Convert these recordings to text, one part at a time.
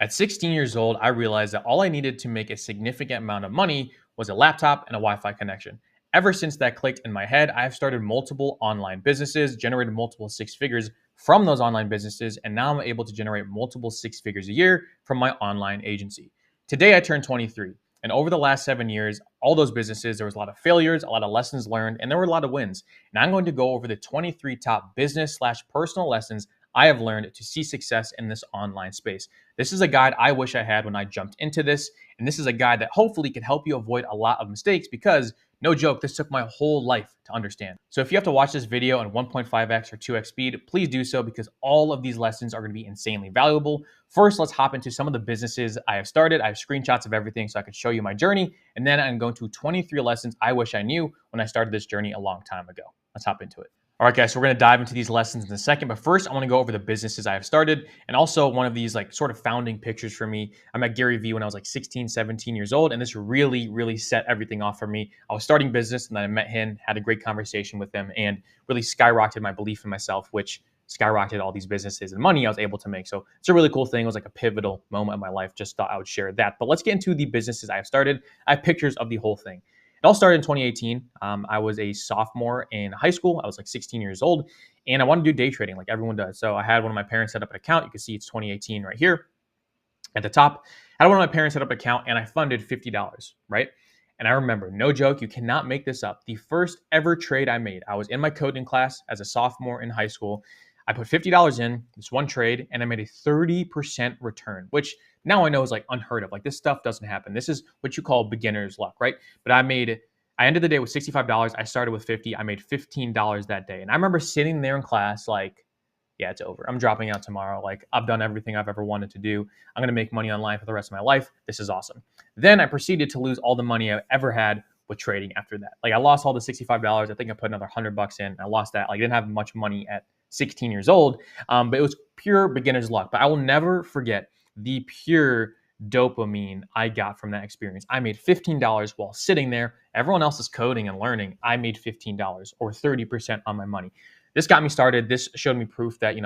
At 16 years old, I realized that all I needed to make a significant amount of money was a laptop and a Wi Fi connection. Ever since that clicked in my head, I have started multiple online businesses, generated multiple six figures from those online businesses, and now I'm able to generate multiple six figures a year from my online agency. Today, I turned 23, and over the last 7 years, all those businesses, there was a lot of failures, a lot of lessons learned, and there were a lot of wins. And I'm going to go over the 23 top business/personal lessons I have learned to see success in this online space. This is a guide I wish I had when I jumped into this. And this is a guide that hopefully can help you avoid a lot of mistakes because, no joke, this took my whole life to understand. So if you have to watch this video in 1.5x or 2x speed, please do so because all of these lessons are going to be insanely valuable. First, let's hop into some of the businesses I have started. I have screenshots of everything so I can show you my journey. And then I'm going to 23 lessons I wish I knew when I started this journey a long time ago. Let's hop into it. All right, guys, so we're going to dive into these lessons in a second. But first, I want to go over the businesses I have started and also one of these like sort of founding pictures for me. I met Gary Vee when I was like 16, 17 years old. And this really, really set everything off for me. I was starting business and then I met him, had a great conversation with him and really skyrocketed my belief in myself, which skyrocketed all these businesses and money I was able to make. So it's a really cool thing. It was like a pivotal moment in my life. Just thought I would share that. But let's get into the businesses I have started. I have pictures of the whole thing. It all started in 2018. I was a sophomore in high school. I was like 16 years old and I wanted to do day trading like everyone does. So I had one of my parents set up an account. You can see it's 2018 right here at the top. I had one of my parents set up an account and I funded $50, right? And I remember, no joke, you cannot make this up. The first ever trade I made, I was in my coding class as a sophomore in high school. I put $50 in this one trade and I made a 30% return, which now I know is like unheard of. Like this stuff doesn't happen. This is what you call beginner's luck, right? But I ended the day with $65. I started with 50. I made $15 that day. And I remember sitting there in class like, yeah, it's over. I'm dropping out tomorrow. Like I've done everything I've ever wanted to do. I'm going to make money online for the rest of my life. This is awesome. Then I proceeded to lose all the money I ever had with trading after that. Like I lost all the $65. I think I put another $100 in. I lost that. Like I didn't have much money at 16 years old, but it was pure beginner's luck. But I will never forget the pure dopamine I got from that experience. I made $15 while sitting there. Everyone else is coding and learning. I made $15 or 30% on my money. This got me started. This showed me proof that,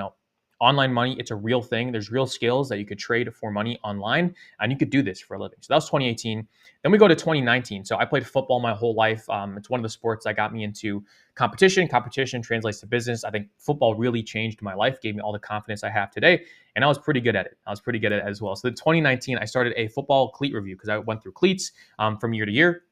online money, it's a real thing. There's real skills that you could trade for money online and you could do this for a living. So that was 2018. Then we go to 2019. So I played football my whole life. It's one of the sports that got me into competition. Competition translates to business. I think football really changed my life, gave me all the confidence I have today. And I was pretty good at it. As well. So in 2019, I started a football cleat review because I went through cleats from year to year.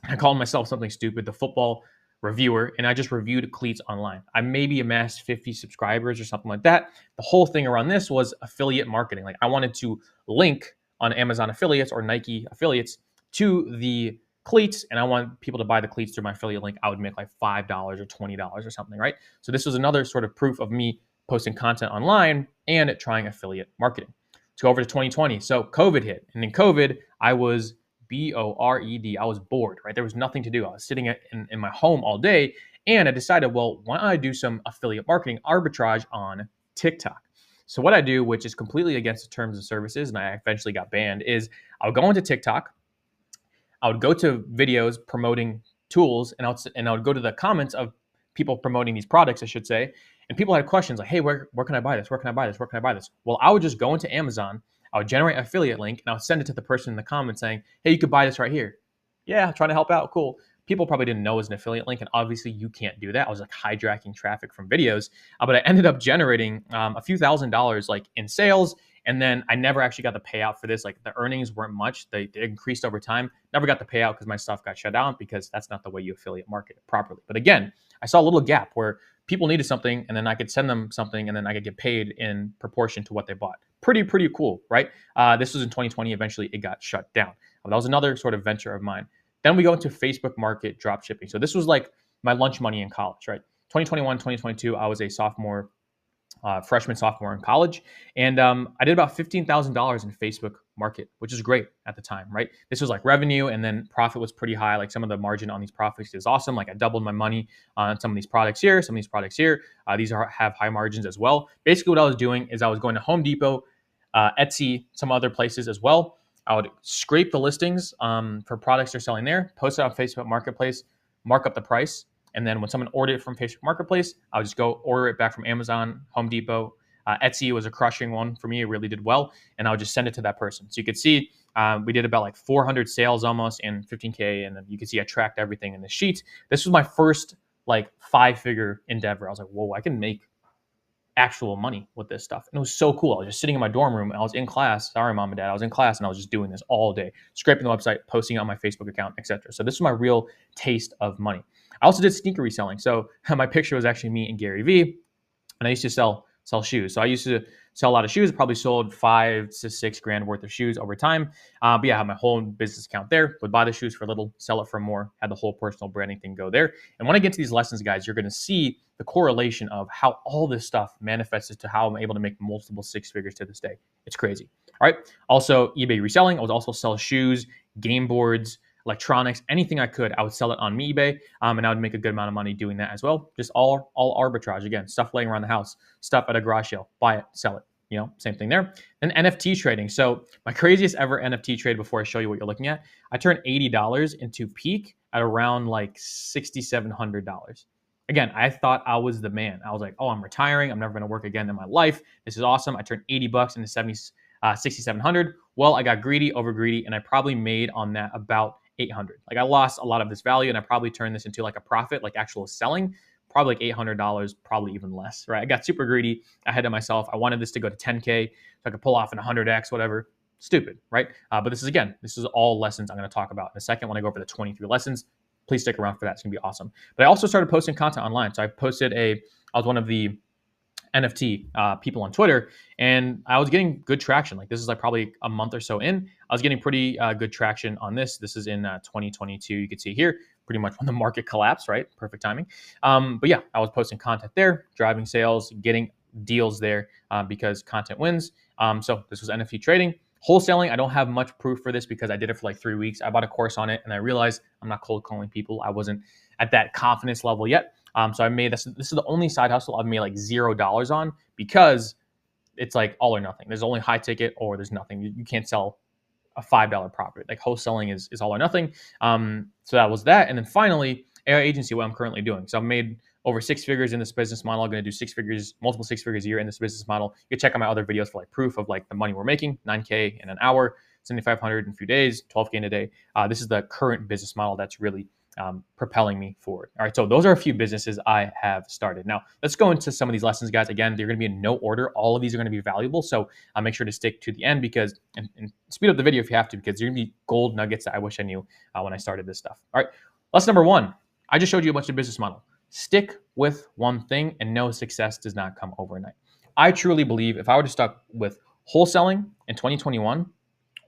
I called myself something stupid, the football reviewer, and I just reviewed cleats online. I maybe amassed 50 subscribers or something like that. The whole thing around this was affiliate marketing. Like I wanted to link on Amazon affiliates or Nike affiliates to the cleats, and I want people to buy the cleats through my affiliate link. I would make like $5 or $20 or something, right? So this was another sort of proof of me posting content online and trying affiliate marketing. To go over to 2020. So COVID hit, and in COVID, I was BORED. I was bored, right? There was nothing to do. I was sitting in my home all day and I decided, well, why don't I do some affiliate marketing arbitrage on TikTok? So what I do, which is completely against the terms of services, and I eventually got banned, is I would go into TikTok, I would go to videos promoting tools, and I would go to the comments of people promoting these products, I should say, and people had questions like, hey, where can I buy this? Where can I buy this? Where can I buy this? Well, I would just go into Amazon, I would generate an affiliate link and I would send it to the person in the comments saying, hey, you could buy this right here. Yeah, trying to help out. Cool. People probably didn't know it was an affiliate link. And obviously you can't do that. I was like hijacking traffic from videos, but I ended up generating a few $1,000s like in sales. And then I never actually got the payout for this. Like the earnings weren't much. They increased over time. Never got the payout because my stuff got shut down because that's not the way you affiliate market properly. But again, I saw a little gap where people needed something and then I could send them something and then I could get paid in proportion to what they bought. Pretty cool, right? This was in 2020. Eventually it got shut down. That was another sort of venture of mine. Then we go into Facebook market drop shipping. So this was like my lunch money in college, right? 2021, 2022, I was a freshman, sophomore in college. And I did about $15,000 in Facebook market, which is great at the time, right? This was like revenue and then profit was pretty high. Like some of the margin on these profits is awesome. Like I doubled my money on some of these products here, some of these products here. These have high margins as well. Basically what I was doing is I was going to Home Depot, Etsy, some other places as well. I would scrape the listings for products they're selling there, post it on Facebook Marketplace, mark up the price. And then when someone ordered it from Facebook Marketplace, I would just go order it back from Amazon, Home Depot, Etsy was a crushing one for me. It really did well. And I would just send it to that person. So you could see we did about like 400 sales almost in 15K. And then you can see I tracked everything in the sheet. This was my first like 5-figure endeavor. I was like, whoa, I can make actual money with this stuff. And it was so cool. I was just sitting in my dorm room. I was in class. Sorry, mom and dad. I was in class and I was just doing this all day, scraping the website, posting it on my Facebook account, etc. So this is my real taste of money. I also did sneaker reselling. So my picture was actually me and Gary Vee, and I used to sell shoes. So I used to sell a lot of shoes. Probably sold 5 to 6 grand worth of shoes over time. But yeah, I had my whole business account there. Would buy the shoes for a little, sell it for more. Had the whole personal branding thing go there. And when I get to these lessons, guys, you're going to see the correlation of how all this stuff manifests to how I'm able to make multiple 6 figures to this day. It's crazy. All right. Also, eBay reselling. I would also sell shoes, game boards, electronics, anything I could. I would sell it on eBay, and I would make a good amount of money doing that as well. Just all arbitrage. Again, stuff laying around the house, stuff at a garage sale, buy it, sell it. You know, same thing there. And NFT trading. So my craziest ever NFT trade, before I show you what you're looking at, I turned $80 into peak at around like $6,700. Again, I thought I was the man. I was like, oh, I'm retiring. I'm never going to work again in my life. This is awesome. I turned $80 into 6,700. Well, I got over greedy, and I probably made on that about 800. Like I lost a lot of this value, and I probably turned this into like a profit, like actual selling, probably like $800, probably even less, right? I got super greedy ahead of myself. I wanted this to go to 10K so I could pull off an 100X, whatever. Stupid, right? But this is all lessons I'm going to talk about in a second when I go over the 23 lessons. Please stick around for that. It's going to be awesome. But I also started posting content online. So I was one of the NFT people on Twitter, and I was getting good traction. Like this is like probably a month or so in. I was getting pretty good traction on this. This is in 2022. You can see here pretty much when the market collapsed, right? Perfect timing. But yeah, I was posting content there, driving sales, getting deals there because content wins. So this was NFT trading. Wholesaling, I don't have much proof for this because I did it for like 3 weeks. I bought a course on it and I realized I'm not cold calling people. I wasn't at that confidence level yet. So I made this. This is the only side hustle I've made like $0 on because it's like all or nothing. There's only high ticket or there's nothing. You can't sell a $5 property. Like wholesaling is all or nothing. So that was that. And then finally, AI agency, what I'm currently doing. So I've made over 6 figures in this business model. I'm going to do 6 figures, multiple 6 figures a year in this business model. You can check out my other videos for like proof of like the money we're making, 9K in an hour, 7,500 in a few days, 12K in a day. This is the current business model that's really propelling me forward. All right, so those are a few businesses I have started. Now, let's go into some of these lessons, guys. Again, they're going to be in no order. All of these are going to be valuable, so make sure to stick to the end because, and speed up the video if you have to, because they're going to be gold nuggets that I wish I knew when I started this stuff. All right, lesson number 1. I just showed you a bunch of business model. Stick with one thing, and no, success does not come overnight. I truly believe if I were to stuck with wholesaling in 2021,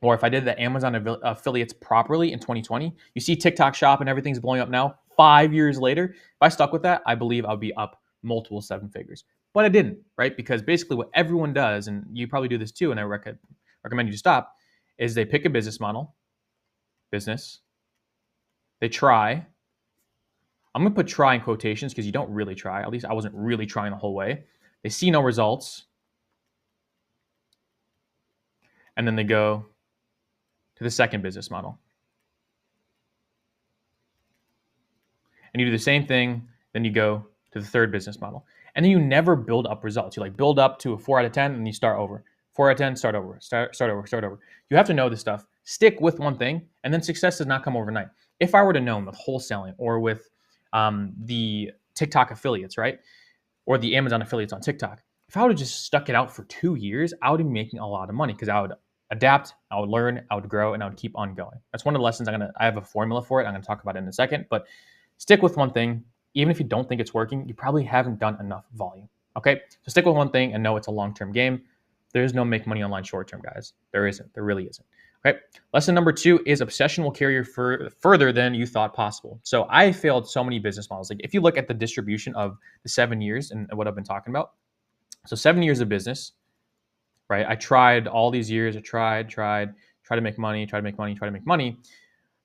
or if I did the Amazon affiliates properly in 2020, you see TikTok shop and everything's blowing up now. 5 years later, if I stuck with that, I believe I'll be up multiple 7 figures. But I didn't, right? Because basically what everyone does, and you probably do this too, and I recommend you to stop, is they pick a business, they try. I'm going to put try in quotations because you don't really try. At least I wasn't really trying the whole way. They see no results. And then they go to the second business model. And you do the same thing. Then you go to the third business model. And then you never build up results. You like build up to a 4 out of 10 and you start over. 4 out of 10, start over, start over. You have to know this stuff. Stick with one thing, and then success does not come overnight. If I were to know with wholesaling or with the TikTok affiliates, right? Or the Amazon affiliates on TikTok. If I would have just stuck it out for 2 years, I would be making a lot of money because I would adapt, I would learn, I would grow, and I would keep on going. That's one of the lessons I have a formula for it. I'm going to talk about it in a second, but stick with one thing. Even if you don't think it's working, you probably haven't done enough volume. Okay. So stick with one thing and know it's a long-term game. There is no make money online short-term, guys. There isn't. There really isn't. Okay. Lesson number 2 is obsession will carry you further than you thought possible. So I failed so many business models. Like if you look at the distribution of the 7 years and what I've been talking about. So 7 years of business, right? I tried all these years. I tried to make money.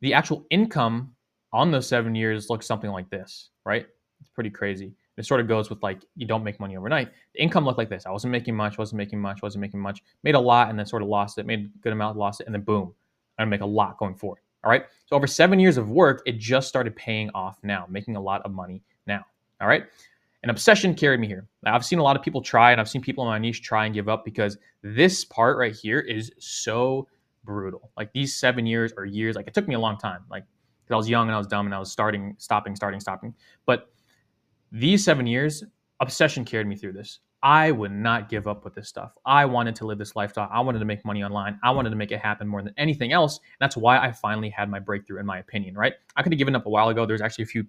The actual income on those 7 years looks something like this, right? It's pretty crazy. It sort of goes with like, you don't make money overnight. The income looked like this. I wasn't making much, made a lot and then sort of lost it, made a good amount, lost it, and then boom, I'm gonna make a lot going forward. All right. So over 7 years of work, it just started paying off now, making a lot of money now. All right. And obsession carried me here. Now, I've seen a lot of people try, and I've seen people in my niche try and give up because this part right here is so brutal. Like these 7 years or years, like it took me a long time. Like, because I was young and I was dumb and I was stopping. But these 7 years, obsession carried me through this. I would not give up with this stuff. I wanted to live this lifestyle. I wanted to make money online. I wanted to make it happen more than anything else. And that's why I finally had my breakthrough, in my opinion, right? I could have given up a while ago. There's actually a few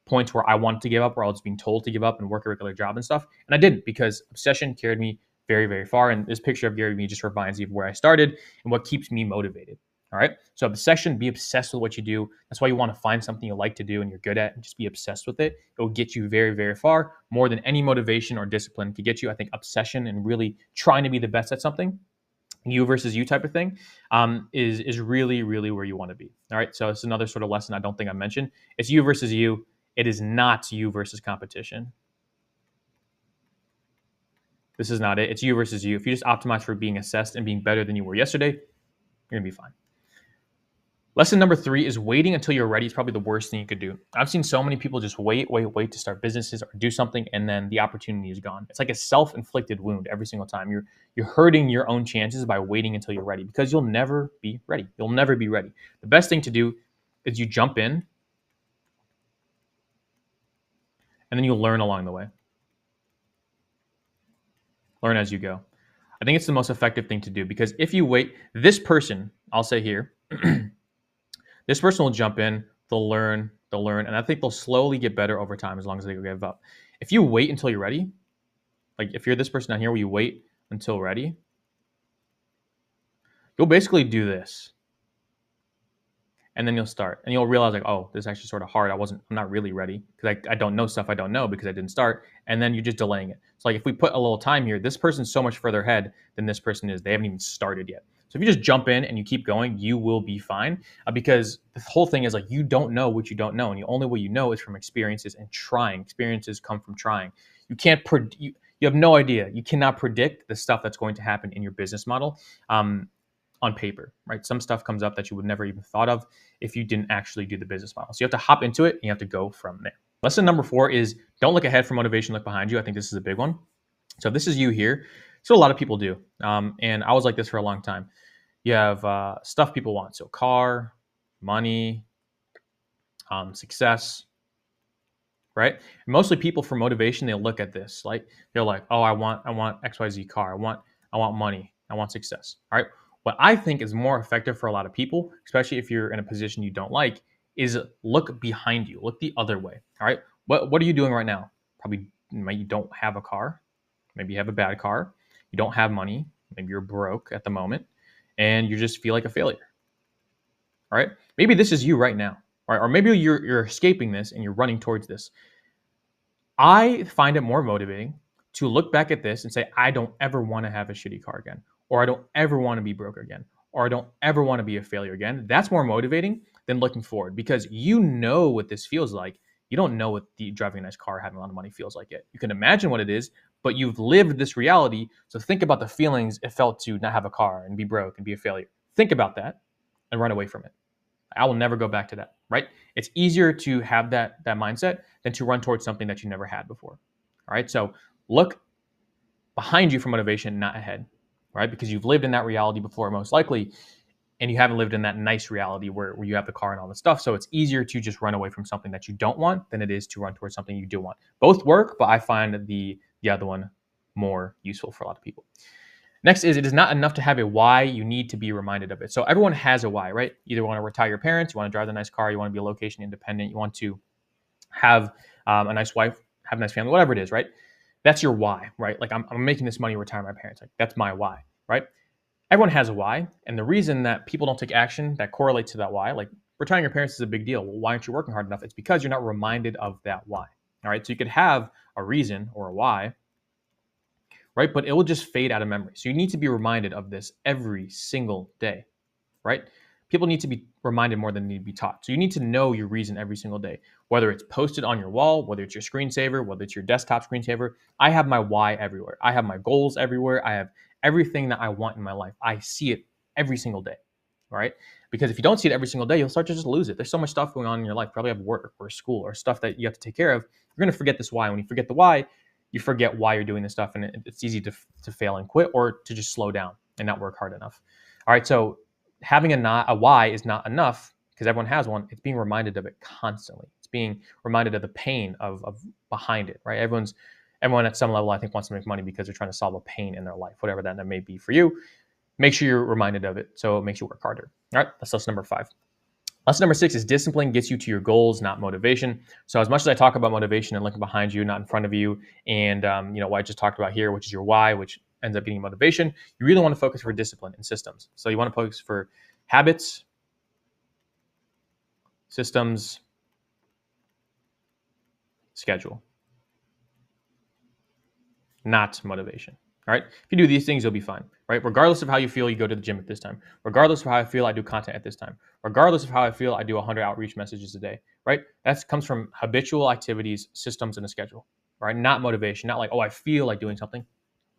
points where I wanted to give up, where I was being told to give up and work a regular job and stuff. And I didn't, because obsession carried me very, very far. And this picture of Gary Vee just reminds me of where I started and what keeps me motivated. All right. So obsession, be obsessed with what you do. That's why you want to find something you like to do and you're good at and just be obsessed with it. It will get you very, very far, more than any motivation or discipline could get you. I think obsession and really trying to be the best at something, you versus you type of thing, is really, really where you want to be. All right. So it's another sort of lesson I don't think I mentioned. It's you versus you. It is not you versus competition. This is not it. It's you versus you. If you just optimize for being assessed and being better than you were yesterday, you're going to be fine. Lesson number 3 is waiting until you're ready is probably the worst thing you could do. I've seen so many people just wait to start businesses or do something, and then the opportunity is gone. It's like a self-inflicted wound every single time. You're hurting your own chances by waiting until you're ready, because you'll never be ready. You'll never be ready. The best thing to do is you jump in, and then you'll learn along the way. Learn as you go. I think it's the most effective thing to do, because if you wait, this person, I'll say here, this person will jump in, they'll learn, and I think they'll slowly get better over time as long as they give up. If you wait until you're ready, like if you're this person down here where you wait until ready, you'll basically do this. And then you'll start and you'll realize like, oh, this is actually sort of hard. I'm not really ready because I don't know stuff I don't know because I didn't start. And then you're just delaying it. So like if we put a little time here, this person's so much further ahead than this person is. They haven't even started yet. So if you just jump in and you keep going, you will be fine, because the whole thing is like, you don't know what you don't know. And the only way you know is from experiences and trying. Experiences come from trying. You can't, you have no idea. You cannot predict the stuff that's going to happen in your business model. On paper, right? Some stuff comes up that you would never even thought of if you didn't actually do the business model. So you have to hop into it and you have to go from there. Lesson number 4 is don't look ahead for motivation, look behind you. I think this is a big one. So this is you here. So a lot of people do. And I was like this for a long time. You have stuff people want. So car, money, success, right? And mostly people for motivation, they look at this. Like they're like, oh, I want XYZ car. I want money. I want success. All right. What I think is more effective for a lot of people, especially if you're in a position you don't like, is look behind you. Look the other way. All right. What are you doing right now? Probably you don't have a car. Maybe you have a bad car. You don't have money. Maybe you're broke at the moment and you just feel like a failure. All right. Maybe this is you right now. All right. Or maybe you're escaping this and you're running towards this. I find it more motivating to look back at this and say, I don't ever want to have a shitty car again, or I don't ever want to be broke again, or I don't ever want to be a failure again. That's more motivating than looking forward, because you know what this feels like. You don't know what driving a nice car, having a lot of money feels like yet. You can imagine what it is, but you've lived this reality. So think about the feelings it felt to not have a car and be broke and be a failure. Think about that and run away from it. I will never go back to that, right? It's easier to have that mindset than to run towards something that you never had before. All right. So look behind you for motivation, not ahead, right? Because you've lived in that reality before, most likely, and you haven't lived in that nice reality where you have the car and all this stuff. So it's easier to just run away from something that you don't want than it is to run towards something you do want. Both work, but I find the other one more useful for a lot of people. Next is, it is not enough to have a why, you need to be reminded of it. So everyone has a why, right? Either want to retire your parents, you want to drive the nice car, you want to be location independent, you want to have a nice wife, have a nice family, whatever it is, right? That's your why, right? Like I'm making this money to retire my parents. Like that's my why, right? Everyone has a why. And the reason that people don't take action that correlates to that why, like retiring your parents is a big deal. Well, why aren't you working hard enough? It's because you're not reminded of that why. All right. So you could have a reason or a why, right? But it will just fade out of memory. So you need to be reminded of this every single day, right? People need to be reminded more than need to be taught. So you need to know your reason every single day, whether it's posted on your wall, whether it's your screensaver, whether it's your desktop screensaver. I have my why everywhere. I have my goals everywhere. I have everything that I want in my life. I see it every single day. right? Because if you don't see it every single day, you'll start to just lose it. There's so much stuff going on in your life. Probably have work or school or stuff that you have to take care of. You're going to forget this why. When you forget the why, you forget why you're doing this stuff, and it's easy to fail and quit, or to just slow down and not work hard enough. All right, so having a why is not enough, because everyone has one. It's being reminded of it constantly. It's being reminded of the pain of behind it, right? Everyone at some level, I think, wants to make money because they're trying to solve a pain in their life, whatever that may be for you. Make sure you're reminded of it, so it makes you work harder. All right, that's lesson number 5. Lesson number 6 is discipline gets you to your goals, not motivation. So as much as I talk about motivation and looking behind you, not in front of you, and what I just talked about here, which is your why, which ends up being motivation, you really want to focus for discipline and systems. So you want to focus for habits, systems, schedule, not motivation. All right. If you do these things, you'll be fine. Right. Regardless of how you feel, you go to the gym at this time. Regardless of how I feel, I do content at this time. Regardless of how I feel, I do 100 outreach messages a day. Right. That comes from habitual activities, systems, and a schedule. Right. Not motivation. Not like, oh, I feel like doing something.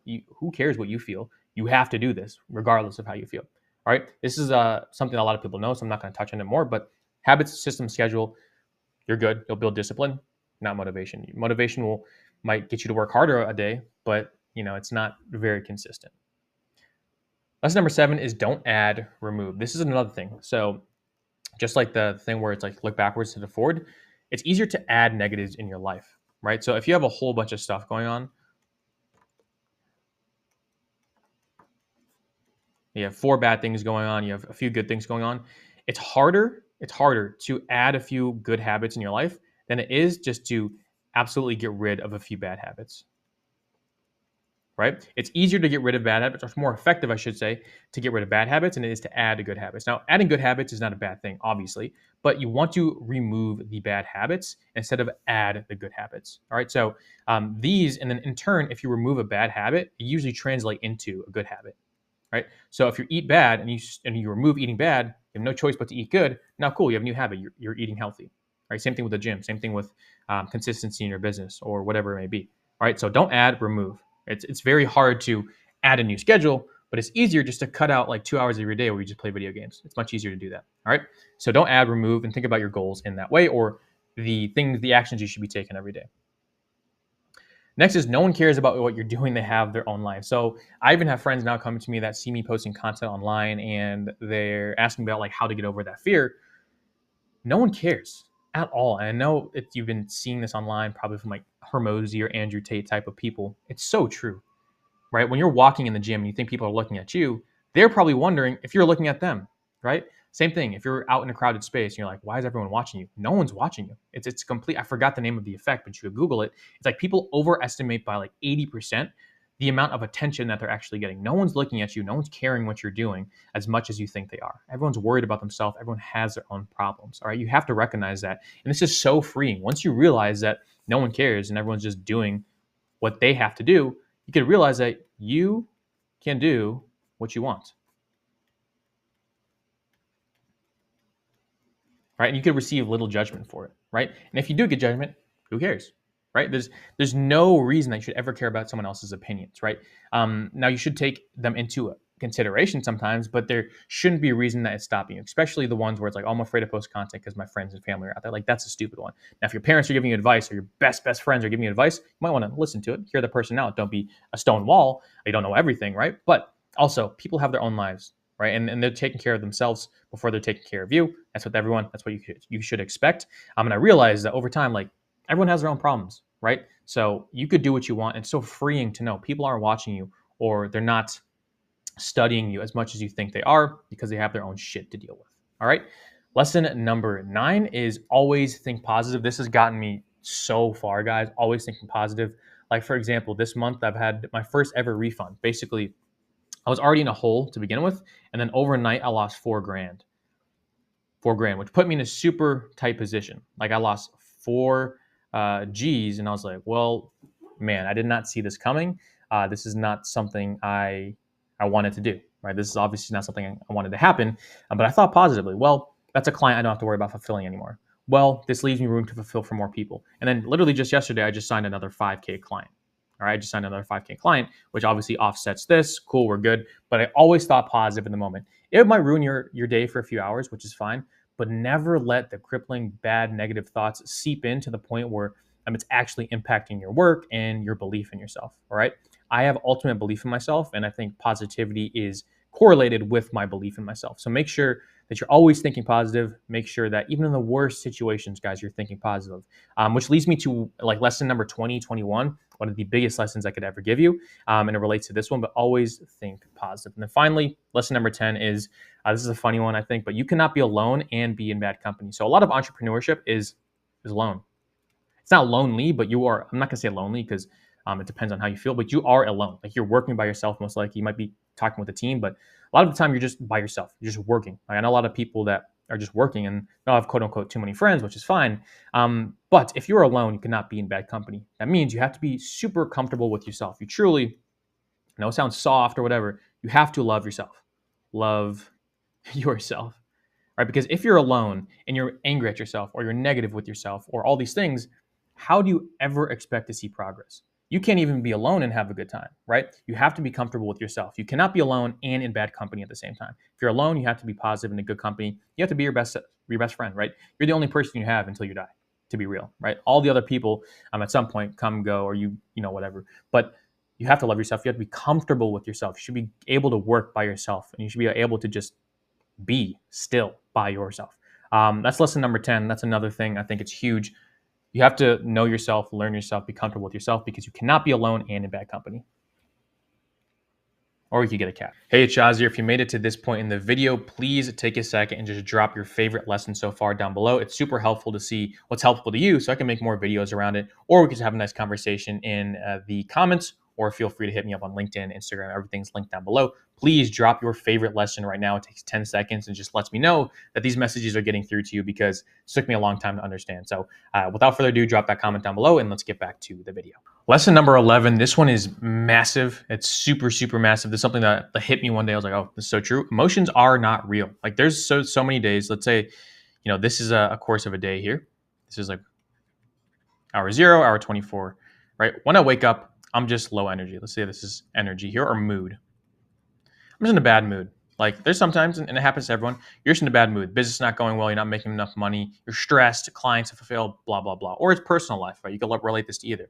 Who cares what you feel? You have to do this regardless of how you feel. All right. This is something a lot of people know, so I'm not going to touch on it more. But habits, system, schedule, you're good. You'll build discipline, not motivation. Motivation might get you to work harder a day, but it's not very consistent. Lesson number 7 is don't add, remove. This is another thing. So just like the thing where it's like look backwards to forward, it's easier to add negatives in your life, right? So if you have a whole bunch of stuff going on, you have 4 bad things going on, you have a few good things going on, it's harder to add a few good habits in your life than it is just to absolutely get rid of a few bad habits. Right? It's easier to get rid of bad habits, or it's more effective, I should say, to get rid of bad habits than it is to add to good habits. Now, adding good habits is not a bad thing, obviously, but you want to remove the bad habits instead of add the good habits. All right. So these, and then in turn, if you remove a bad habit, it usually translate into a good habit. Right. So if you eat bad and you remove eating bad, you have no choice but to eat good. Now, cool, you have a new habit. You're eating healthy. Right. Same thing with the gym. Same thing with consistency in your business or whatever it may be. All right. So don't add, remove. It's very hard to add a new schedule, but it's easier just to cut out like 2 hours of your day where you just play video games. It's much easier to do that. All right. So don't add, remove, and think about your goals in that way, or the actions you should be taking every day. Next is no one cares about what you're doing. They have their own life. So I even have friends now coming to me that see me posting content online and they're asking about like how to get over that fear. No one cares at all. And I know you've been seeing this online, probably from like Hermosi or Andrew Tate type of people. It's so true, right? When you're walking in the gym and you think people are looking at you, they're probably wondering if you're looking at them, right? Same thing. If you're out in a crowded space and you're like, why is everyone watching you? No one's watching you. It's complete. I forgot the name of the effect, but you could Google it. It's like people overestimate by like 80% the amount of attention that they're actually getting. No one's looking at you. No one's caring what you're doing as much as you think they are. Everyone's worried about themselves. Everyone has their own problems. All right. You have to recognize that. And this is so freeing. Once you realize that no one cares and everyone's just doing what they have to do, you can realize that you can do what you want. Right? And you could receive little judgment for it, right? And if you do get judgment, who cares, right? There's no reason that you should ever care about someone else's opinions, right? Now you should take them into consideration sometimes, but there shouldn't be a reason that it's stopping you, especially the ones where it's like, oh, I'm afraid to post content because my friends and family are out there. Like, that's a stupid one. Now, if your parents are giving you advice or your best friends are giving you advice, you might want to listen to it, hear the person out. Don't be a stone wall. You don't know everything, right? But also, people have their own lives, right? And they're taking care of themselves before they're taking care of you. That's what you should expect. And I realize that over time, like, everyone has their own problems, right? So you could do what you want. It's so freeing to know people aren't watching you, or they're not studying you as much as you think they are, because they have their own shit to deal with. All right. Lesson number 9 is always think positive. This has gotten me so far, guys. Always thinking positive. Like, for example, this month I've had my first ever refund. Basically, I was already in a hole to begin with, and then overnight I lost $4,000. $4,000, which put me in a super tight position. Like, I lost 4 G's, and I was like, well, man, I did not see this coming. This is not something I wanted to do, right? This is obviously not something I wanted to happen, but I thought positively. Well, that's a client I don't have to worry about fulfilling anymore. Well, this leaves me room to fulfill for more people. And then literally just yesterday, I just signed another 5K client, All right, I just signed another 5K client, which obviously offsets this. Cool, we're good. But I always thought positive in the moment. It might ruin your day for a few hours, which is fine, but never let the crippling, bad, negative thoughts seep in to the point where it's actually impacting your work and your belief in yourself. All right. I have ultimate belief in myself, and I think positivity is correlated with my belief in myself. So make sure that you're always thinking positive. Make sure that even in the worst situations, guys, you're thinking positive. Which leads me to like lesson number 20, 21, one of the biggest lessons I could ever give you. And it relates to this one, but always think positive. And then finally, lesson number 10 is, this is a funny one, I think, but you cannot be alone and be in bad company. So a lot of entrepreneurship is alone. It's not lonely, but you are, I'm not gonna say lonely because it depends on how you feel, but you are alone. Like you're working by yourself, most likely. You might be talking with a team, but a lot of the time you're just by yourself. You're just working. Like I know a lot of people that are just working and don't have quote unquote too many friends, which is fine. But if you're alone, you cannot be in bad company. That means you have to be super comfortable with yourself. You truly, I know it sounds soft or whatever, you have to love yourself. Love yourself. Right? Because if you're alone and you're angry at yourself or you're negative with yourself or all these things, how do you ever expect to see progress? You can't even be alone and have a good time, right? You have to be comfortable with yourself. You cannot be alone and in bad company at the same time. If you're alone, you have to be positive and in good company. You have to be your best friend, right? You're the only person you have until you die, to be real, right? All the other people at some point come and go or you know, whatever. But you have to love yourself. You have to be comfortable with yourself. You should be able to work by yourself and you should be able to just be still by yourself. That's lesson number 10. That's another thing I think it's huge. You have to know yourself, learn yourself, be comfortable with yourself because you cannot be alone and in bad company. Or you could get a cat. Hey, it's Shaz here. If you made it to this point in the video, please take a second and just drop your favorite lesson so far down below. It's super helpful to see what's helpful to you so I can make more videos around it. Or we can just have a nice conversation in the comments, or feel free to hit me up on LinkedIn, Instagram, everything's linked down below. Please drop your favorite lesson right now. It takes 10 seconds and just lets me know that these messages are getting through to you because it took me a long time to understand. So without further ado, drop that comment down below and let's get back to the video. Lesson number 11, this one is massive. It's super, super massive. This is something that hit me one day. I was like, oh, this is so true. Emotions are not real. Like there's so many days. Let's say, you know, this is a course of a day here. This is like hour 0, hour 24, right? When I wake up, I'm just low energy. Let's say this is energy here or mood. I'm just in a bad mood. Like there's sometimes, and it happens to everyone, you're just in a bad mood. Business is not going well. You're not making enough money. You're stressed. Clients have failed, blah, blah, blah. Or it's personal life, right? You can relate this to either.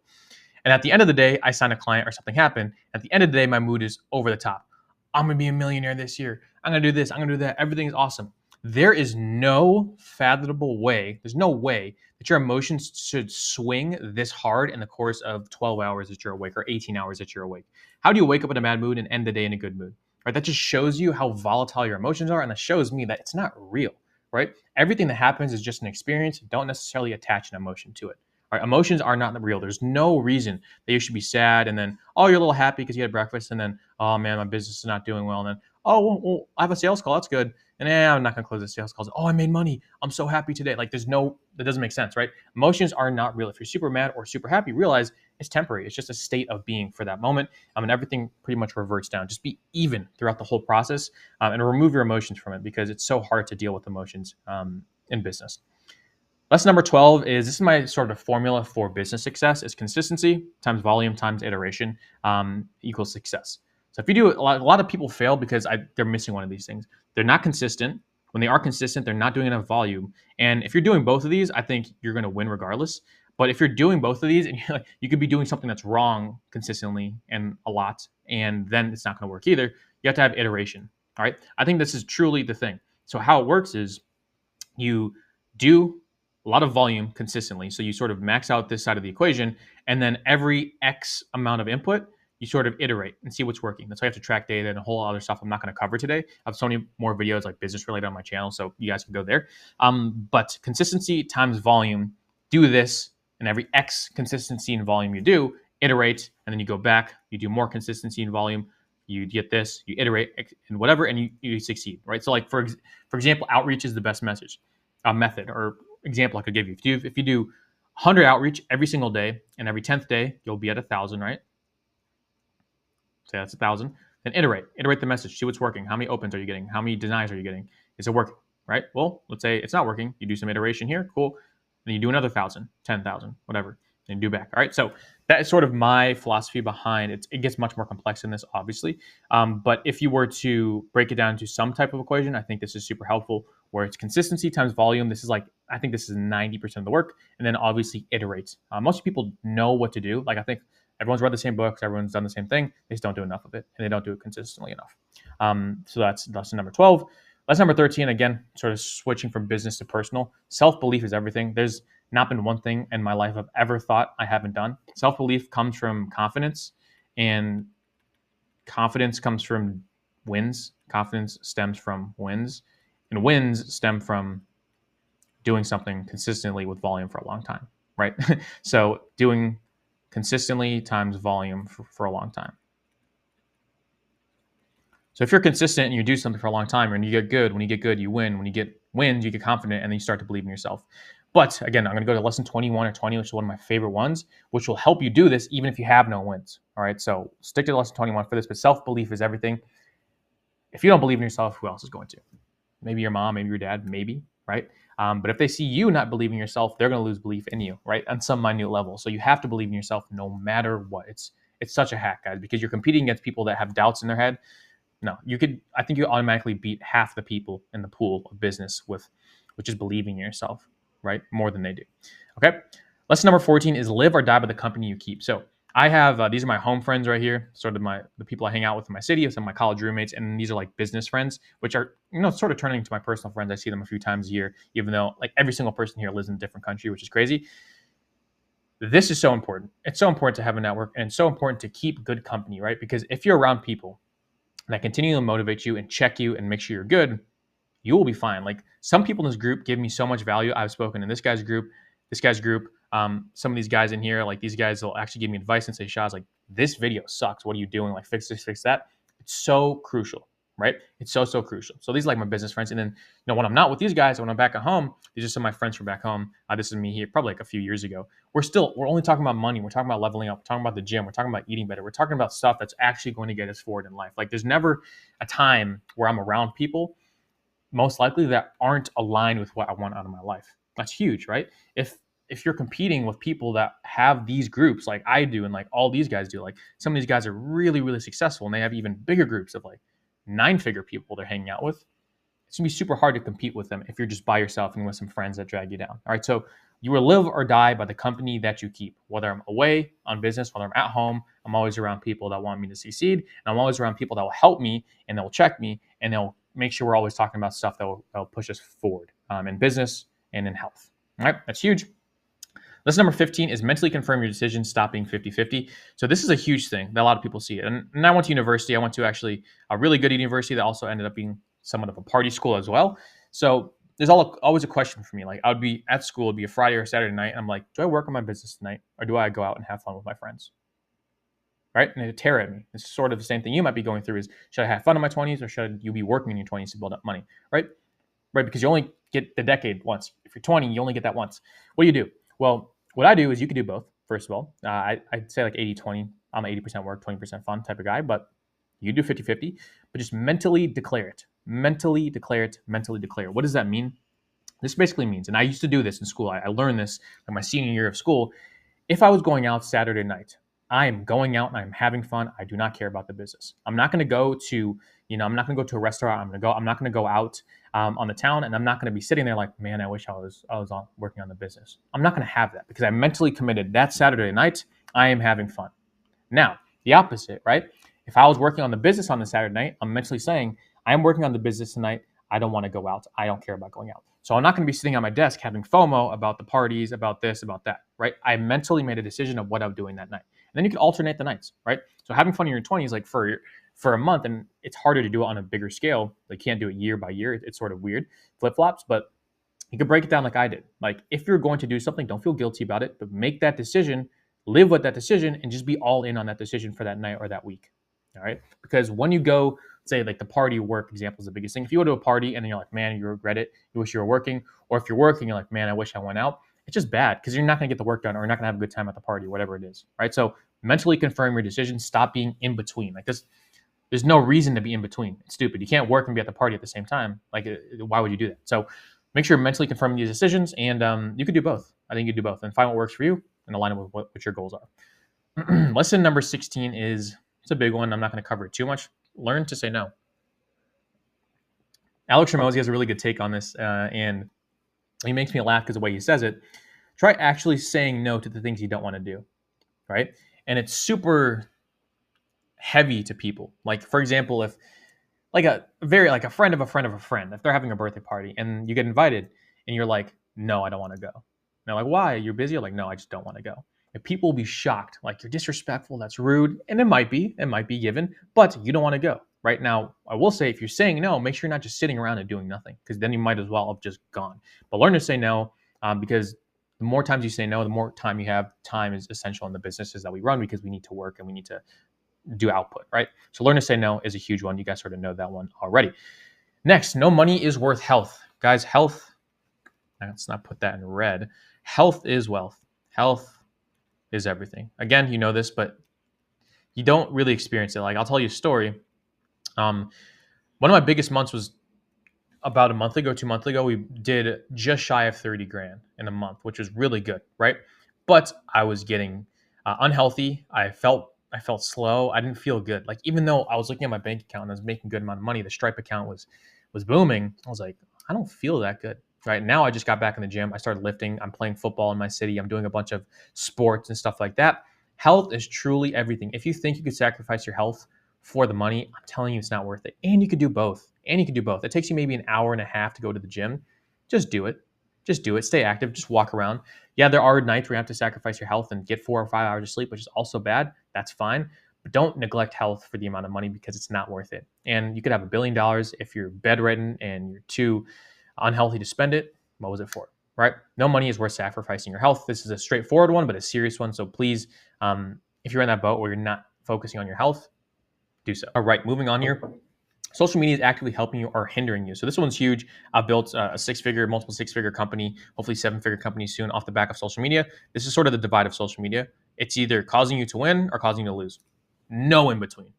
And at the end of the day, I sign a client or something happened. At the end of the day, my mood is over the top. I'm going to be a millionaire this year. I'm going to do this. I'm going to do that. Everything is awesome. There is no fathomable way. There's no way that your emotions should swing this hard in the course of 12 hours that you're awake or 18 hours that you're awake. How do you wake up in a bad mood and end the day in a good mood? Right? That just shows you how volatile your emotions are. And that shows me that it's not real, right? Everything that happens is just an experience. Don't necessarily attach an emotion to it. Right? Emotions are not real. There's no reason that you should be sad and then, oh, you're a little happy because you had breakfast and then, oh man, my business is not doing well. And then, oh, well I have a sales call. That's good. And I'm not going to close the sales calls. Oh, I made money. I'm so happy today. Like that doesn't make sense, right? Emotions are not real. If you're super mad or super happy, realize it's temporary. It's just a state of being for that moment. And everything pretty much reverts down. Just be even throughout the whole process and remove your emotions from it because it's so hard to deal with emotions in business. Lesson number 12 is, this is my sort of formula for business success, is consistency times volume times iteration equals success. So if you do, a lot of people fail because they're missing one of these things. They're not consistent. When they are consistent, they're not doing enough volume. And if you're doing both of these, I think you're going to win regardless. But if you're doing both of these, and you could be doing something that's wrong consistently and a lot, and then it's not going to work either. You have to have iteration. All right. I think this is truly the thing. So how it works is you do a lot of volume consistently. So you sort of max out this side of the equation, and then every X amount of input, you sort of iterate and see what's working. That's why you have to track data and a whole other stuff I'm not going to cover today. I have so many more videos like business related on my channel, so you guys can go there. But consistency times volume, do this, and every X consistency and volume you do, iterate, and then you go back, you do more consistency and volume, you get this, you iterate and whatever, and you succeed, right? So like for example, outreach is the best method or example I could give you. If you do 100 outreach every single day, and every 10th day you'll be at 1,000, right? Say that's 1,000. Then iterate the message. See what's working. How many opens are you getting? How many denies are you getting? Is it working? Right? Well, let's say it's not working. You do some iteration here. Cool. Then you do another 1,000, 10,000, whatever. and do back. All right. So that is sort of my philosophy behind it. It gets much more complex than this, obviously. But if you were to break it down to some type of equation, I think this is super helpful where it's consistency times volume. This is like, I think this is 90% of the work. And then obviously iterate. Most people know what to do. Like I think everyone's read the same books. Everyone's done the same thing. They just don't do enough of it. And they don't do it consistently enough. So that's lesson number 12. Lesson number 13, again, sort of switching from business to personal. Self-belief is everything. There's not been one thing in my life I've ever thought I haven't done. Self-belief comes from confidence, and confidence comes from wins. Confidence stems from wins, and wins stem from doing something consistently with volume for a long time, right? So doing consistently times volume for a long time. So if you're consistent and you do something for a long time and you get good, when you get good, you win. When you get wins, you get confident, and then you start to believe in yourself. But again, I'm going to go to lesson 21 or 20, which is one of my favorite ones, which will help you do this even if you have no wins. All right, so stick to lesson 21 for this, but self-belief is everything. If you don't believe in yourself, who else is going to? Maybe your mom, maybe your dad, maybe, right? But if they see you not believing in yourself, they're going to lose belief in you, right? On some minute level. So you have to believe in yourself no matter what. It's such a hack, guys, because you're competing against people that have doubts in their head. No, I think you automatically beat half the people in the pool of business with just believing in yourself, right? More than they do. Okay. Lesson number 14 is live or die by the company you keep. So I have, these are my home friends right here, sort of the people I hang out with in my city, some of my college roommates, and these are like business friends, which are, sort of turning into my personal friends. I see them a few times a year, even though like every single person here lives in a different country, which is crazy. This is so important. It's so important to have a network, and it's so important to keep good company, right? Because if you're around people that continue to motivate you and check you and make sure you're good, you will be fine. Like some people in this group give me so much value. I've spoken in this guy's group. Some of these guys in here, like these guys will actually give me advice and say, Shaz, like this video sucks. What are you doing? Like fix this, fix that. It's so crucial, right? It's so, so crucial. So these are like my business friends. And then, when I'm not with these guys, when I'm back at home, these are some of my friends from back home. This is me here, probably like a few years ago. We're only talking about money. We're talking about leveling up. We're talking about the gym. We're talking about eating better. We're talking about stuff that's actually going to get us forward in life. Like there's never a time where I'm around people, most likely, that aren't aligned with what I want out of my life. That's huge, right? If you're competing with people that have these groups like I do and like all these guys do, like some of these guys are really, really successful and they have even bigger groups of like 9-figure people they're hanging out with, it's gonna be super hard to compete with them if you're just by yourself and with some friends that drag you down. All right, so you will live or die by the company that you keep. Whether I'm away on business, whether I'm at home, I'm always around people that want me to succeed, and I'm always around people that will help me and they'll check me and they'll make sure we're always talking about stuff that will push us forward in business and in health. All right, that's huge. Lesson number 15 is mentally confirm your decisions, stop being 50-50. So this is a huge thing that a lot of people see. And I went to university. I went to actually a really good university that also ended up being somewhat of a party school as well. So there's always a question for me. Like I would be at school, it'd be a Friday or Saturday night. And I'm like, do I work on my business tonight or do I go out and have fun with my friends? Right? And it'd tear at me. It's sort of the same thing you might be going through is, should I have fun in my 20s or should you be working in your 20s to build up money? Right? Because you only get the decade once. If you're 20, you only get that once. What do you do? Well, what I do is you can do both, first of all. I'd say like 80-20. I'm an 80% work, 20% fun type of guy, but you do 50-50, but just mentally declare it. Mentally declare it, mentally declare. What does that mean? This basically means, and I used to do this in school. I learned this in my senior year of school. If I was going out Saturday night, I am going out and I'm having fun. I do not care about the business. I'm not going to go to, I'm not going to go to a restaurant. I'm not going to go out on the town, and I'm not going to be sitting there like, man, I wish I was working on the business. I'm not going to have that because I mentally committed that Saturday night. I am having fun. Now, the opposite, right? If I was working on the business on the Saturday night, I'm mentally saying, I am working on the business tonight. I don't want to go out. I don't care about going out. So I'm not going to be sitting on my desk having FOMO about the parties, about this, about that, right? I mentally made a decision of what I'm doing that night. And then you can alternate the nights, right? So having fun in your 20s, like for a month, and it's harder to do it on a bigger scale. They can't do it year by year. It's sort of weird, flip-flops, but you can break it down like I did. Like if you're going to do something, don't feel guilty about it, but make that decision, live with that decision, and just be all in on that decision for that night or that week, all right? Because when you go, say like the party work example is the biggest thing. If you go to a party and then you're like, man, you regret it, you wish you were working, or if you're working, you're like, man, I wish I went out. It's just bad because you're not going to get the work done or you're not going to have a good time at the party, whatever it is, right? So mentally confirm your decision. Stop being in between. Like this, there's no reason to be in between. It's stupid. You can't work and be at the party at the same time. Like, why would you do that? So make sure you're mentally confirming these decisions, and you can do both. I think you can do both and find what works for you, and and align it with what your goals are. Lesson number 16 is, it's a big one. I'm not going to cover it too much. Learn to say no. Alex Hormozi has a really good take on this, and he makes me laugh because the way he says it. Try actually saying no to the things you don't want to do, right? And it's super heavy to people. Like, for example, if like a friend of a friend of a friend, if they're having a birthday party and you get invited and you're like, no, I don't want to go. And they're like, why? You're busy? You're like, no, I just don't want to go. And people will be shocked, like, you're disrespectful, that's rude. And it might be given, but you don't want to go. Right now, I will say, if you're saying no, make sure you're not just sitting around and doing nothing, because then you might as well have just gone. But learn to say no, because the more times you say no, the more time you have. Time is essential in the businesses that we run, because we need to work and we need to do output, right? So learn to say no is a huge one. You guys sort of know that one already. Next, no money is worth health. Guys, health, let's not put that in red. Health is wealth. Health is everything. Again, you know this, but you don't really experience it. Like, I'll tell you a story. One of my biggest months was about a month ago, 2 months ago. We did just shy of 30 grand in a month, which was really good, right? But I was getting unhealthy. I felt slow. I didn't feel good. Like, even though I was looking at my bank account and I was making a good amount of money, the Stripe account was booming. I was like, I don't feel that good. Right now, I just got back in the gym. I started lifting. I'm playing football in my city. I'm doing a bunch of sports and stuff like that. Health is truly everything. If you think you could sacrifice your health for the money, I'm telling you, it's not worth it. And you could do both. It takes you maybe an hour and a half to go to the gym. Just do it. Stay active. Just walk around. Yeah, there are nights where you have to sacrifice your health and get 4 or 5 hours of sleep, which is also bad. That's fine. But don't neglect health for the amount of money, because it's not worth it. And you could have $1 billion if you're bedridden and you're too unhealthy to spend it. What was it for? Right? No money is worth sacrificing your health. This is a straightforward one, but a serious one. So please, if you're in that boat where you're not focusing on your health, do so. All right, moving on here. Social media is actively helping you or hindering you. So this one's huge. I've built a multiple six-figure company, hopefully 7-figure company soon off the back of social media. This is sort of the divide of social media. It's either causing you to win or causing you to lose. No in between.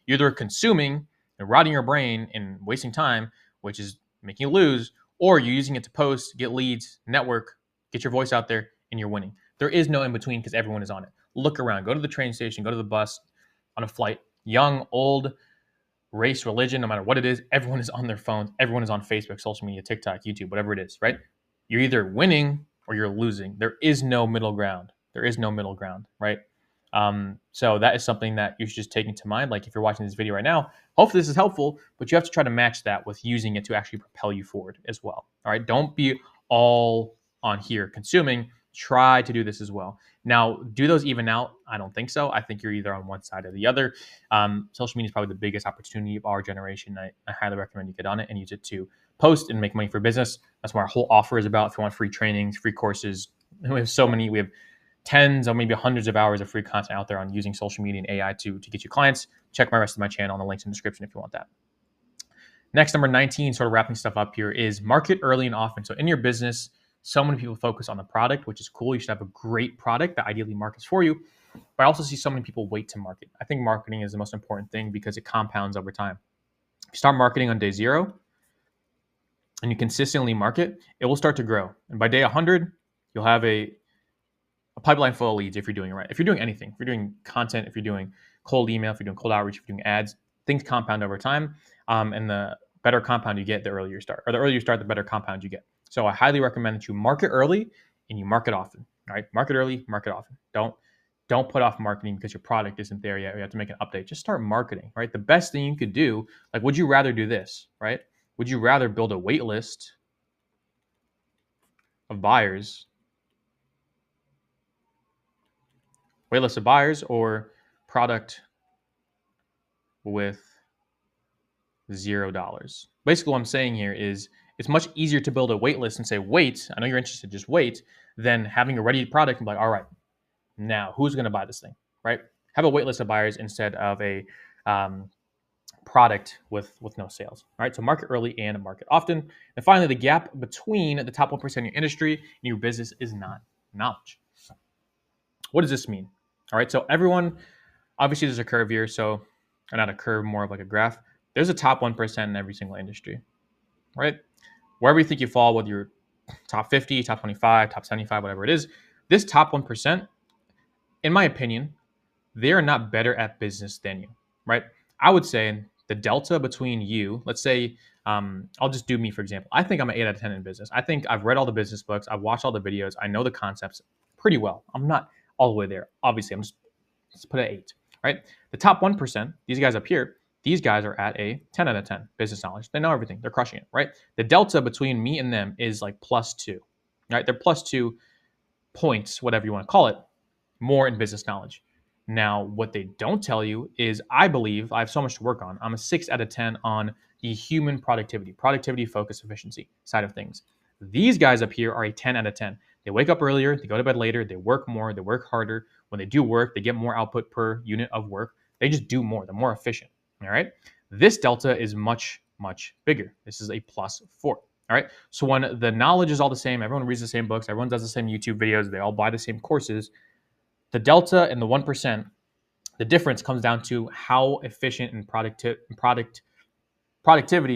You're either consuming and rotting your brain and wasting time, which is making you lose, or you're using it to post, get leads, network, get your voice out there, and you're winning. There is no in between, because everyone is on it. Look around. Go to the train station, go to the bus, on a flight, young, old, race, religion, no matter what it is, everyone is on their phones. Everyone is on Facebook, social media, TikTok, YouTube, whatever it is, right? You're either winning or you're losing. There is no middle ground. Right? So that is something that you should just take into mind. Like, if you're watching this video right now, hopefully this is helpful, but you have to try to match that with using it to actually propel you forward as well. All right? Don't be all on here consuming. Try to do this as well. Now, do those even out? I don't think so. I think you're either on one side or the other. Social media is probably the biggest opportunity of our generation. I highly recommend you get on it and use it to post and make money for business. That's what our whole offer is about. If you want free trainings, free courses, we have tens or maybe hundreds of hours of free content out there on using social media and AI to get you clients. Check my rest of my channel on the links in the description if you want that. Next, number 19, sort of wrapping stuff up here, is market early and often. So in your business, so many people focus on the product, which is cool. You should have a great product that ideally markets for you. But I also see so many people wait to market. I think marketing is the most important thing, because it compounds over time. If you start marketing on day 0 and you consistently market, it will start to grow. And by day 100, you'll have a pipeline full of leads if you're doing it right. If you're doing anything, if you're doing content, if you're doing cold email, if you're doing cold outreach, if you're doing ads, things compound over time. And the better compound you get, the earlier you start. Or the earlier you start, the better compound you get. So I highly recommend that you market early and you market often. All right, market early, market often. Don't put off marketing because your product isn't there yet. You have to make an update. Just start marketing, right? The best thing you could do, like, would you rather do this, right? Would you rather build a wait list of buyers, or product with $0? Basically, what I'm saying here is, it's much easier to build a wait list and say, wait, I know you're interested, just wait, than having a ready product and be like, all right, now who's going to buy this thing, right? Have a wait list of buyers instead of a product with no sales, all right? So market early and market often. And finally, the gap between the top 1% in your industry and your business is not knowledge. What does this mean? All right, so everyone, obviously there's a curve here, so, or not a curve, more of like a graph. There's a top 1% in every single industry, right? Wherever you think you fall, whether you're top 50, top 25, top 75, whatever it is, This top 1%, in my opinion, they are not better at business than you, right? I would say the delta between you, let's say, I'll just do me for example. I think I'm an 8 out of 10 in business. I think I've read all the business books, I've watched all the videos, I know the concepts pretty well. I'm not all the way there. Obviously, I'm just let's put it at 8, right? The top 1%, these guys up here, these guys are at a 10 out of 10 business knowledge. They know everything. They're crushing it, right? The delta between me and them is like +2, right? They're +2 points, whatever you want to call it, more in business knowledge. Now, what they don't tell you is I believe I have so much to work on. I'm a 6 out of 10 on the human productivity, focus, efficiency side of things. These guys up here are a 10 out of 10. They wake up earlier, they go to bed later, they work more, they work harder. When they do work, they get more output per unit of work. They just do more, they're more efficient. All right. This delta is much, much bigger. This is a +4. All right. So when the knowledge is all the same, everyone reads the same books, everyone does the same YouTube videos, they all buy the same courses. The delta and the 1%, the difference comes down to how efficient and productivity,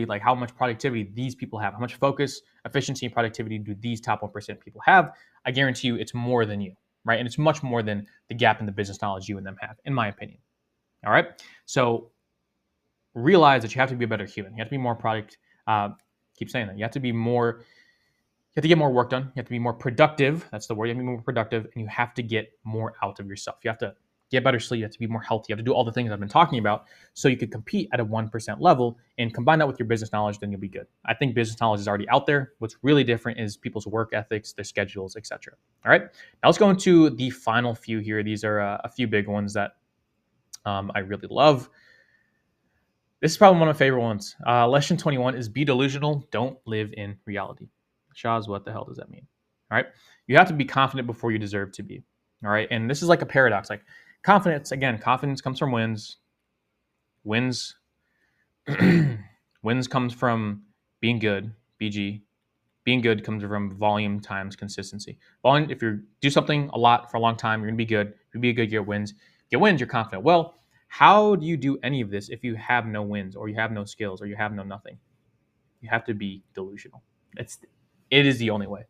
like how much productivity these people have, how much focus, efficiency, and productivity do these top 1% people have. I guarantee you it's more than you, right? And it's much more than the gap in the business knowledge you and them have, in my opinion. All right. So realize that you have to be a better human. You have to be more keep saying that. You have to be more, you have to get more work done. You have to be more productive. That's the word. You have to be more productive, and you have to get more out of yourself. You have to get better sleep. You have to be more healthy. You have to do all the things I've been talking about so you could compete at a 1% level and combine that with your business knowledge, then you'll be good. I think business knowledge is already out there. What's really different is people's work ethics, their schedules, etc. All right. Now let's go into the final few here. These are a few big ones that I really love. This is probably one of my favorite ones. Lesson 21 is be delusional. Don't live in reality. Shaz, what the hell does that mean? All right. You have to be confident before you deserve to be. All right. And this is like a paradox. Like confidence, again, confidence comes from wins. Wins comes from being good, BG. Being good comes from volume times consistency. Volume, if you do something a lot for a long time, you're going to be good. If you be good, you get wins. Get wins, you're confident. Well, how do you do any of this if you have no wins or you have no skills or you have no nothing? You have to be delusional. It is the only way.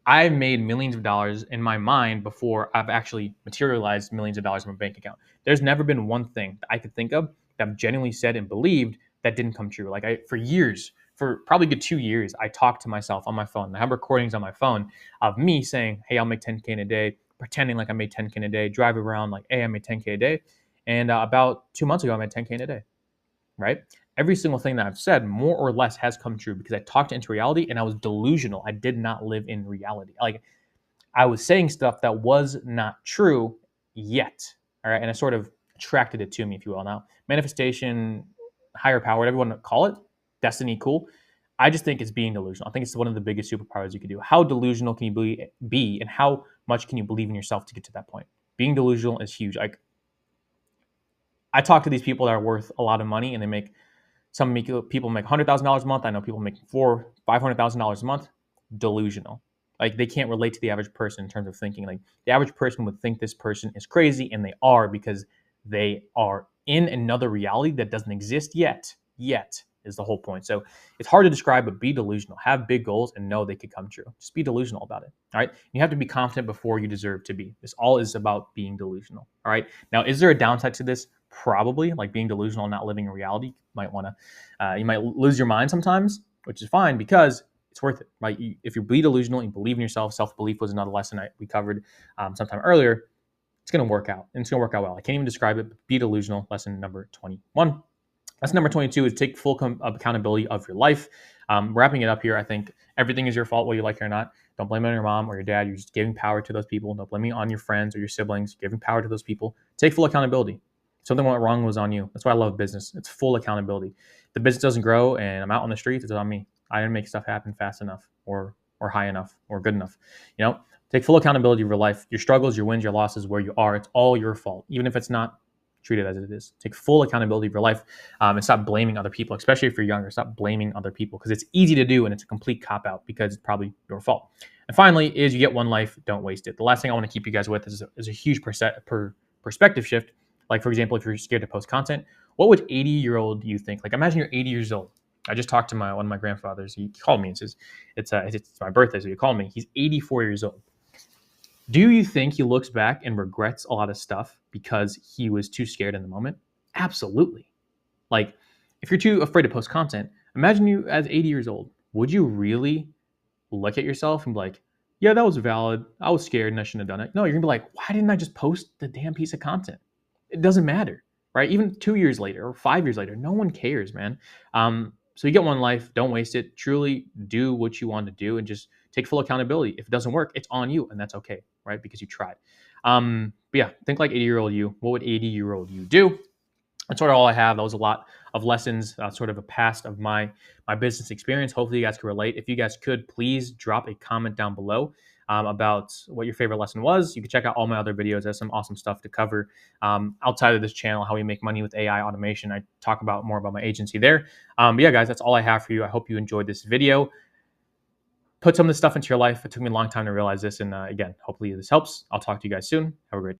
I've made millions of dollars in my mind before I've actually materialized millions of dollars in my bank account. There's never been one thing that I could think of that I've genuinely said and believed that didn't come true. Like for years, for probably good 2 years, I talked to myself on my phone. I have recordings on my phone of me saying, hey, I'll make 10K in a day, pretending like I made 10K in a day, drive around like, hey, I made 10K a day. And about 2 months ago, I made 10K in a day, right? Every single thing that I've said, more or less, has come true because I talked into reality and I was delusional. I did not live in reality. Like I was saying stuff that was not true yet, all right? And I sort of attracted it to me, if you will. Now, manifestation, higher power, whatever you want to call it, destiny, cool. I just think it's being delusional. I think it's one of the biggest superpowers you could do. How delusional can you be and how much can you believe in yourself to get to that point? Being delusional is huge. Like I talk to these people that are worth a lot of money, and they make people make $100,000 a month. I know people make $500,000 a month. Delusional. Like they can't relate to the average person in terms of thinking. Like the average person would think this person is crazy, and they are because they are in another reality that doesn't exist yet. Yet is the whole point. So it's hard to describe, but be delusional. Have big goals and know they could come true. Just be delusional about it. All right. You have to be confident before you deserve to be. This all is about being delusional. All right. Now, is there a downside to this? Probably. Like being delusional and not living in reality. You might lose your mind sometimes, which is fine because it's worth it. Right. If you be delusional and you believe in yourself, self-belief was another lesson we covered sometime earlier. It's going to work out, and it's going to work out well. I can't even describe it, but be delusional. Lesson number 21. Lesson number 22 is take full accountability of your life. Wrapping it up here, I think everything is your fault, whether you like it or not. Don't blame it on your mom or your dad. You're just giving power to those people. Don't blame it on your friends or your siblings. You're giving power to those people. Take full accountability. Something went wrong was on you. That's why I love business. It's full accountability. The business doesn't grow and I'm out on the streets, it's on me. I didn't make stuff happen fast enough or high enough or good enough. You know, take full accountability of your life, your struggles, your wins, your losses, where you are. It's all your fault. Even if it's not, treat it as it is. Take full accountability of your life and stop blaming other people, especially if you're younger. Stop blaming other people because it's easy to do and it's a complete cop-out because it's probably your fault. And finally is you get one life, don't waste it. The last thing I want to keep you guys with is a huge perspective shift. Like, for example, if you're scared to post content, what would 80-year-old you think? Like, imagine you're 80 years old. I just talked to one of my grandfathers. He called me and says, it's my birthday, so he called me. He's 84 years old. Do you think he looks back and regrets a lot of stuff because he was too scared in the moment? Absolutely. Like, if you're too afraid to post content, imagine you as 80 years old. Would you really look at yourself and be like, yeah, that was valid. I was scared and I shouldn't have done it. No, you're gonna be like, why didn't I just post the damn piece of content? It doesn't matter, right? Even 2 years later or 5 years later, no one cares, man. So you get one life, don't waste it. Truly do what you want to do and just take full accountability. If it doesn't work, it's on you, and that's okay, right? Because you tried. But yeah, think like 80-year-old you. What would 80-year-old you do? That's sort of all I have. That was a lot of lessons, sort of a past of my business experience. Hopefully, you guys can relate. If you guys could, please drop a comment down below about what your favorite lesson was. You can check out all my other videos. There's some awesome stuff to cover outside of this channel, how we make money with AI automation. I talk about more about my agency there. But yeah, guys, that's all I have for you. I hope you enjoyed this video. Put some of this stuff into your life. It took me a long time to realize this. And again, hopefully this helps. I'll talk to you guys soon. Have a great day.